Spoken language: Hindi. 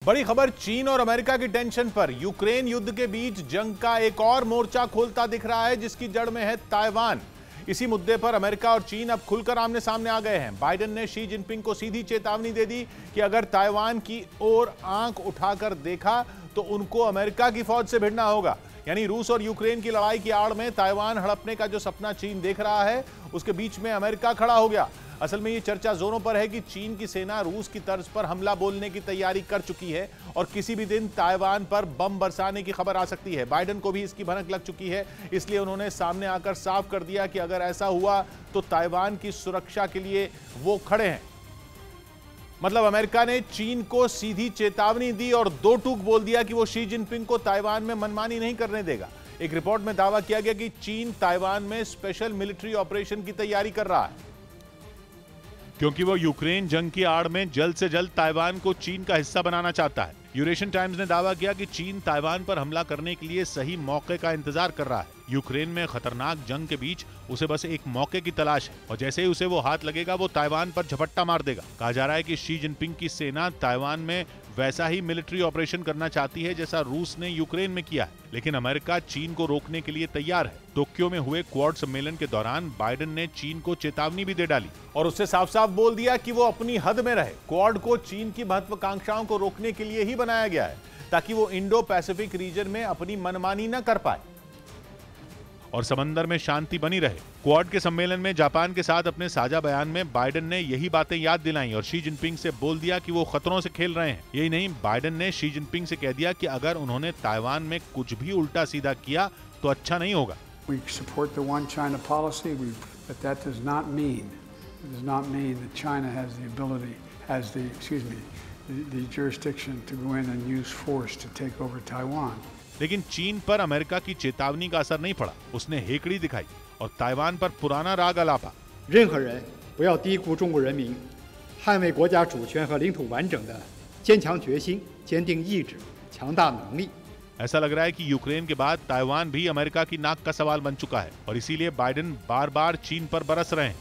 बड़ी खबर चीन और अमेरिका की टेंशन पर। यूक्रेन युद्ध के बीच जंग का एक और मोर्चा खोलता दिख रहा है, जिसकी जड़ में है ताइवान। इसी मुद्दे पर अमेरिका और चीन अब खुलकर आमने सामने आ गए हैं। बाइडेन ने शी जिनपिंग को सीधी चेतावनी दे दी कि अगर ताइवान की ओर आंख उठाकर देखा तो उनको अमेरिका की फौज से भिड़ना होगा। यानी रूस और यूक्रेन की लड़ाई की आड़ में ताइवान हड़पने का जो सपना चीन देख रहा है, उसके बीच में अमेरिका खड़ा हो गया। असल में ये चर्चा जोरों पर है कि चीन की सेना रूस की तर्ज पर हमला बोलने की तैयारी कर चुकी है और किसी भी दिन ताइवान पर बम बरसाने की खबर आ सकती है। बाइडेन को भी इसकी भनक लग चुकी है, इसलिए उन्होंने सामने आकर साफ कर दिया कि अगर ऐसा हुआ तो ताइवान की सुरक्षा के लिए वो खड़े हैं। मतलब अमेरिका ने चीन को सीधी चेतावनी दी और दो टूक बोल दिया कि वो शी जिनपिंग को ताइवान में मनमानी नहीं करने देगा। एक रिपोर्ट में दावा किया गया कि चीन ताइवान में स्पेशल मिलिट्री ऑपरेशन की तैयारी कर रहा है, क्योंकि वो यूक्रेन जंग की आड़ में जल्द से जल्द ताइवान को चीन का हिस्सा बनाना चाहता है। यूरेशियन टाइम्स ने दावा किया कि चीन ताइवान पर हमला करने के लिए सही मौके का इंतजार कर रहा है। यूक्रेन में खतरनाक जंग के बीच उसे बस एक मौके की तलाश है और जैसे ही उसे वो हाथ लगेगा वो ताइवान पर झपट्टा मार देगा। कहा जा रहा है कि शी जिनपिंग की सेना ताइवान में वैसा ही मिलिट्री ऑपरेशन करना चाहती है जैसा रूस ने यूक्रेन में किया है, लेकिन अमेरिका चीन को रोकने के लिए तैयार है। टोक्यो में हुए क्वाड सम्मेलन के दौरान बाइडेन ने चीन को चेतावनी भी दे डाली और उससे साफ साफ बोल दिया कि वो अपनी हद में रहे। क्वाड को चीन की महत्वाकांक्षाओं को रोकने के लिए ही बनाया गया है, ताकि वो इंडो पैसिफिक रीजन में अपनी मनमानी न कर पाए और समंदर में शांति बनी रहे। क्वाड के सम्मेलन में जापान के साथ अपने साझा बयान में बाइडेन ने यही बातें याद दिलाई और शी जिनपिंग से बोल दिया कि वो खतरों से खेल रहे हैं। यही नहीं, बाइडेन ने शी जिनपिंग से कह दिया कि अगर उन्होंने ताइवान में कुछ भी उल्टा सीधा किया तो अच्छा नहीं होगा। We support the one China policy, but that does not mean that China has the ability, the jurisdiction to go in and use force to take over Taiwan. लेकिन चीन पर अमेरिका की चेतावनी का असर नहीं पड़ा। उसने हेकड़ी दिखाई और ताइवान पर पुराना राग अलापा। 任何人不要低估中国人民捍卫国家主权和领土完整的坚强决心、坚定意志、强大能力。 ऐसा लग रहा है कि यूक्रेन के बाद ताइवान भी अमेरिका की नाक का सवाल बन चुका है और इसीलिए बाइडेन बार बार चीन पर बरस रहे हैं।